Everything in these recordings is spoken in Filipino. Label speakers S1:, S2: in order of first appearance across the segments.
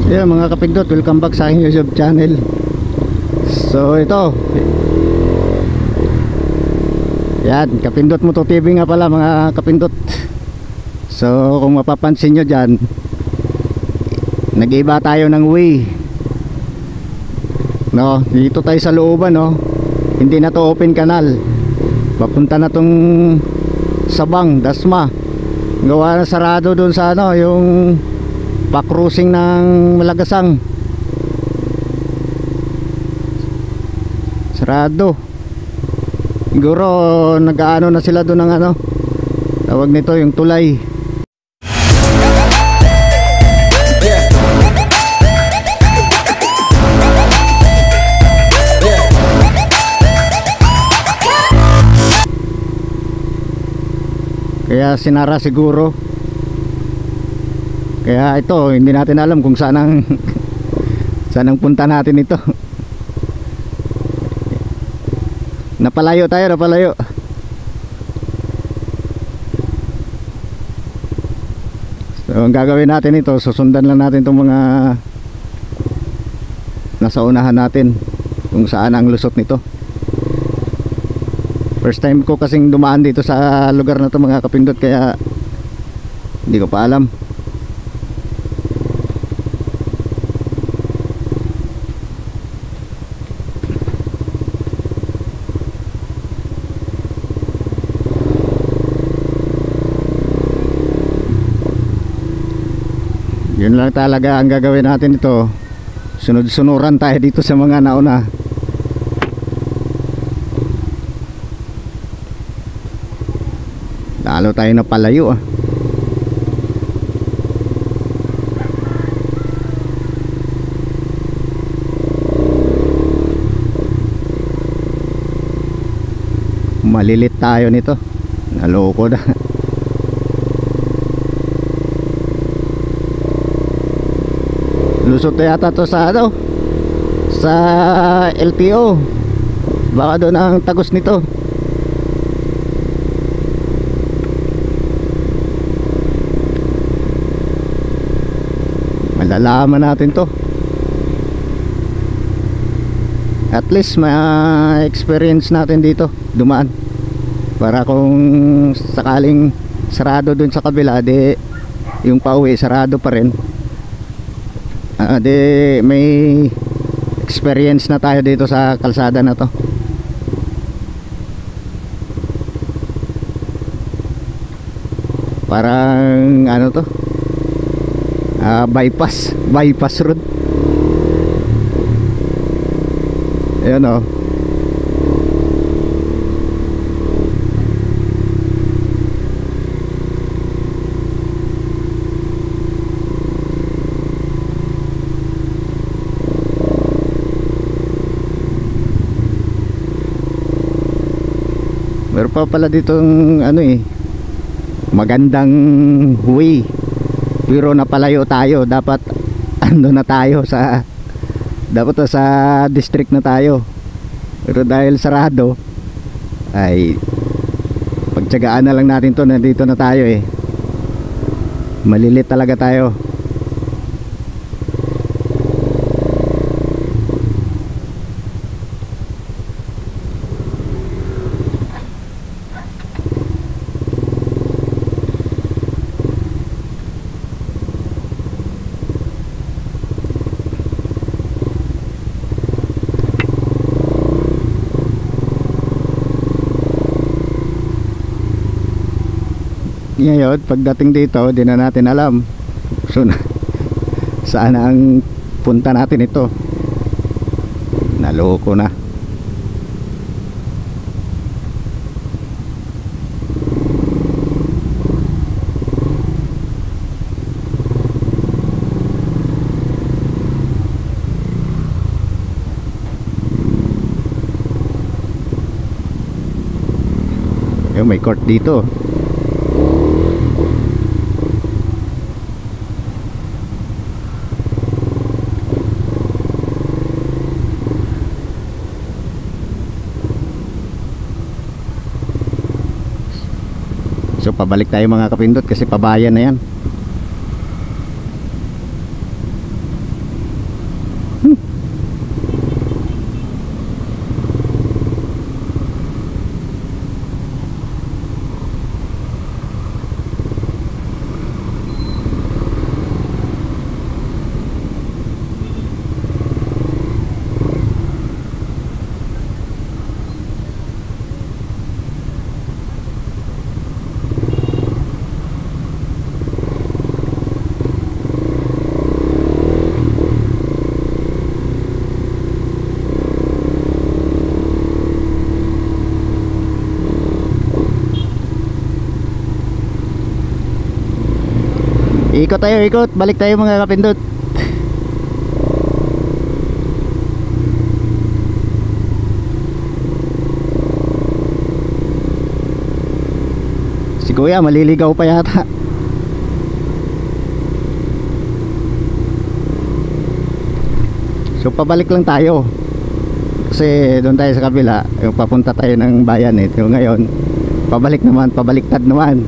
S1: Yeah, mga kapindot, welcome back sa aking YouTube channel. So ito, yan, Kapindot Moto TV nga pala mga kapindot. So kung mapapansin nyo dyan, nag-iba tayo ng way, no? Dito tayo sa looban, no? Hindi na to open canal, papunta na tong Sabang, Dasma. Gawa na sarado dun sa ano, yung pa-cruising ng Malagasang. Sarado. Siguro nag-aano na sila doon ng ano, tawag nito yung tulay. Kaya sinara siguro. Kaya ito, hindi natin alam kung saan ang saan ang punta natin ito. Napalayo tayo, napalayo. So ang gagawin natin ito, susundan lang natin itong mga nasa unahan natin, kung saan ang lusot nito. First time ko kasing dumaan dito sa lugar na ito mga kapindot, kaya hindi ko pa alam. Yun lang talaga ang gagawin natin ito. Sunod-sunuran tayo dito sa mga nauna. Lalo tayo na palayo ah. Malilit tayo nito. Naloko na. Lusot na yata to sa ano, sa LTO. Baka doon ang tagos nito. Malalaman natin to. At least ma-experience natin dito dumaan, para kung sakaling sarado dun sa kabila, di yung pauwi sarado pa rin. Di may experience na tayo dito sa kalsada na to. Parang ano to, bypass road. Ayan o. Meron pa pala ditong ano magandang way, pero napalayo tayo. Dapat ano na tayo sa, dapat sa district na tayo, pero dahil sarado ay pagtsagaan na lang natin to. Nandito na tayo malilit talaga tayo. Ngayon pagdating dito, di na natin alam so, saan ang punta natin ito. Naloko na. May court dito. So pabalik tayo mga kapindot kasi pabayan na yan. Ikot tayo, ikot. Balik tayo mga kapindot. Si kuya maliligaw pa yata. So pabalik lang tayo. Kasi doon tayo sa kabila, yung papunta tayo ng bayan eh. Yung ngayon, pabalik naman, pabaliktad naman.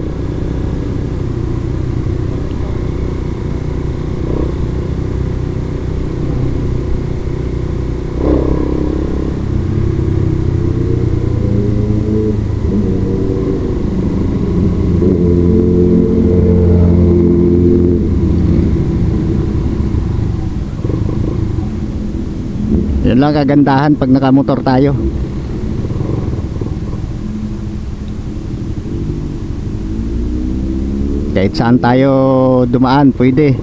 S1: Yun lang kagandahan pag nakamotor tayo. Kahit saan tayo dumaan, pwede.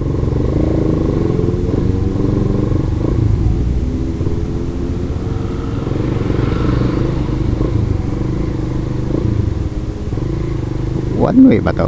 S1: One way ba to?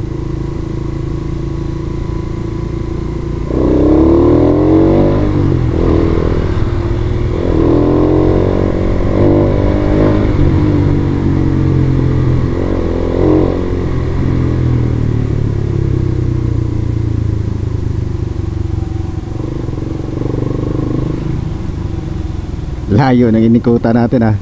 S1: Layo ng inikutan natin ah.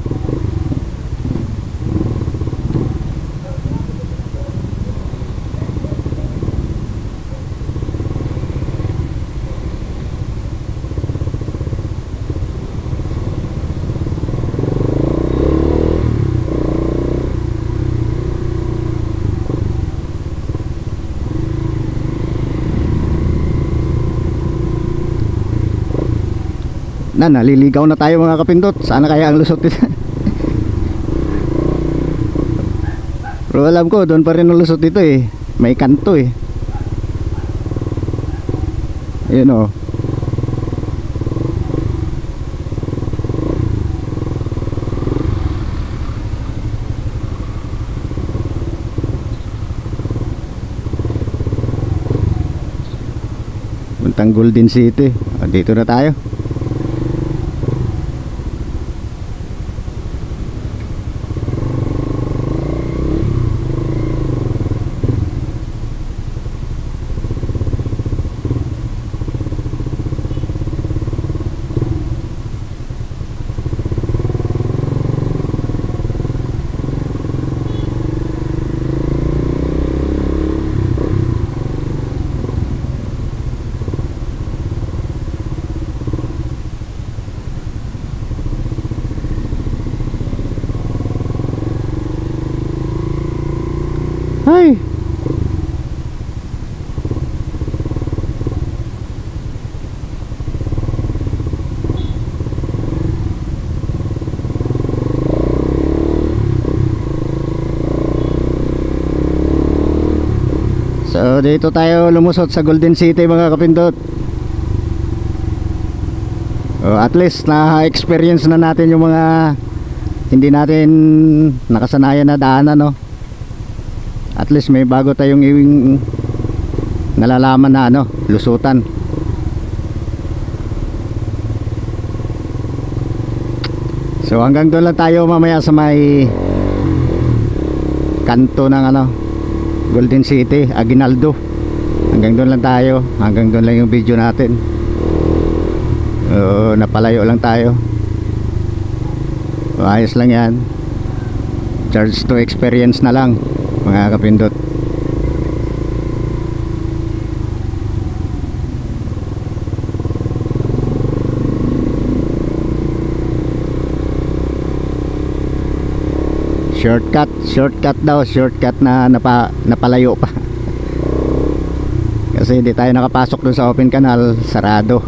S1: Naliligaw na tayo mga kapindot. Sana kaya ang lusot dito. Pero alam ko doon pa rin ang lusot dito eh. May kanto eh. Ayun o. Puntang Golden City. Dito na tayo. Ay. So dito tayo lumusot sa Golden City mga kapindot. At least na-experience na natin yung mga hindi natin nakasanayan na daanan, no? At least may bago tayong nalalaman na lusutan. So hanggang doon lang tayo mamaya sa may kanto ng Golden City, Aguinaldo. Hanggang doon lang tayo. Hanggang doon lang yung video natin. Napalayo lang tayo. Ayos lang yan. Charge to experience na lang mga kapindot. Shortcut daw, shortcut na napalayo pa. Kasi hindi tayo nakapasok dun sa open canal, sarado.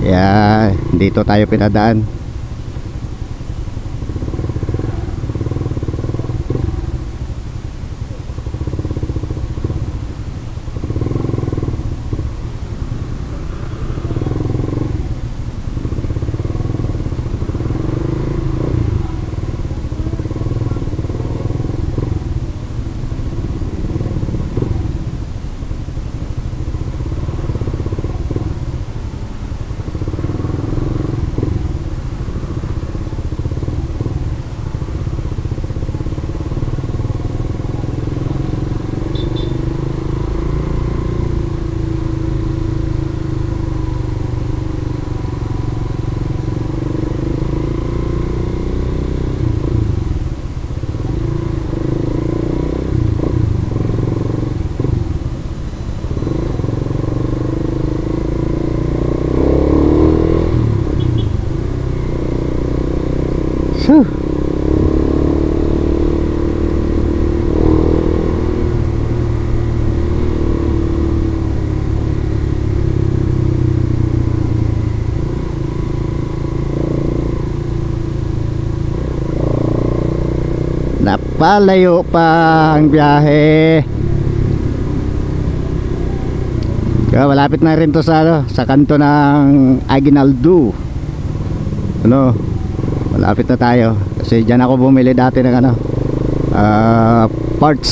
S1: Kaya dito tayo pinadaan. palayo pa ang biyahe. Kaya malapit na rin to sa, ano, sa kanto ng Aguinaldo. Ano, malapit na tayo. Kasi dyan ako bumili dati ng ano, parts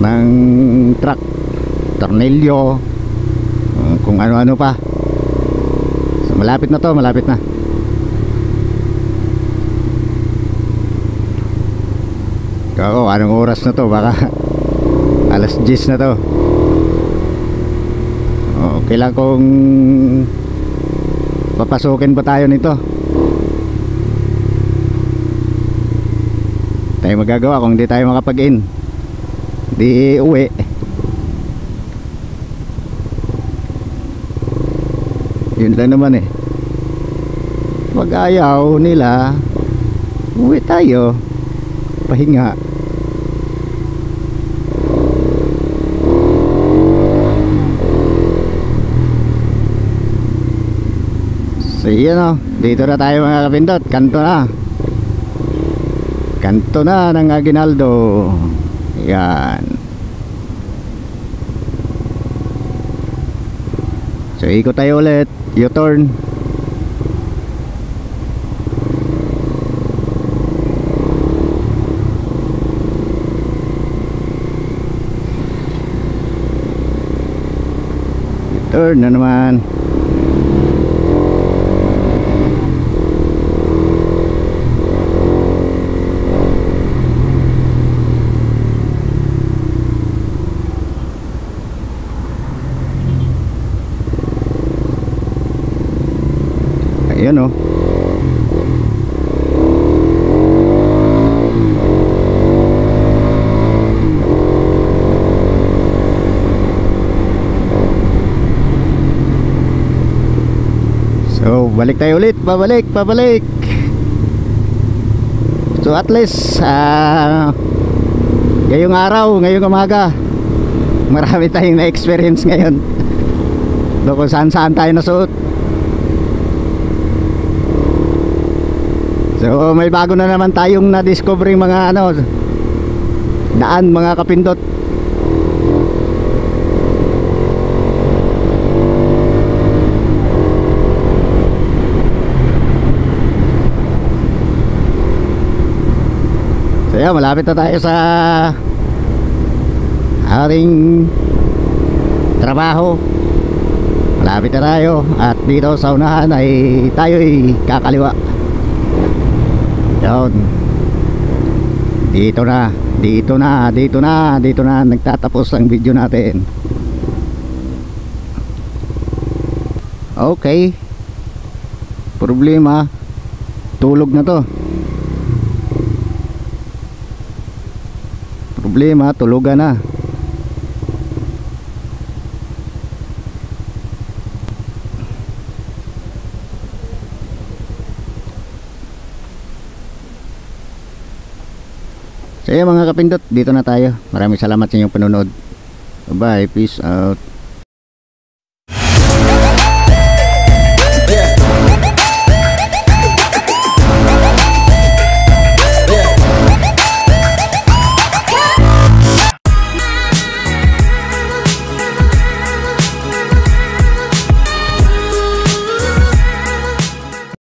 S1: ng truck, tornilyo, kung ano-ano pa. So malapit na to, malapit na. Kako, anong oras na to? Baka alas 10 na to. Okay lang kung papasukin ba tayo nito. Tayo magagawa kung hindi tayo makapag-in, di uwi. Yun lang naman eh. Pag ayaw nila, uwi tayo, pahinga. So yun o, dito na tayo mga kapindot. Kanto na, kanto na ng Aguinaldo. Yan. So ikot tayo ulit, U-turn. U-turn na naman. Ayan o. So balik tayo ulit, pabalik. So at least ngayong araw, ngayong umaga, marami tayong na-experience ngayon. Kung saan tayo nasuot. So may bago na naman tayong na-discovering mga ano, daan mga kapindot. So yeah, malapit na tayo sa ating trabaho. Malapit na tayo. At dito sa unahan ay tayo'y kakaliwa. Yun. Dito na nagtatapos ang video natin. Okay. Problema, tulog na to. Problema, tulugan na. So yun mga kapindot, dito na tayo. Maraming salamat sa inyong panonood. Bye, peace out.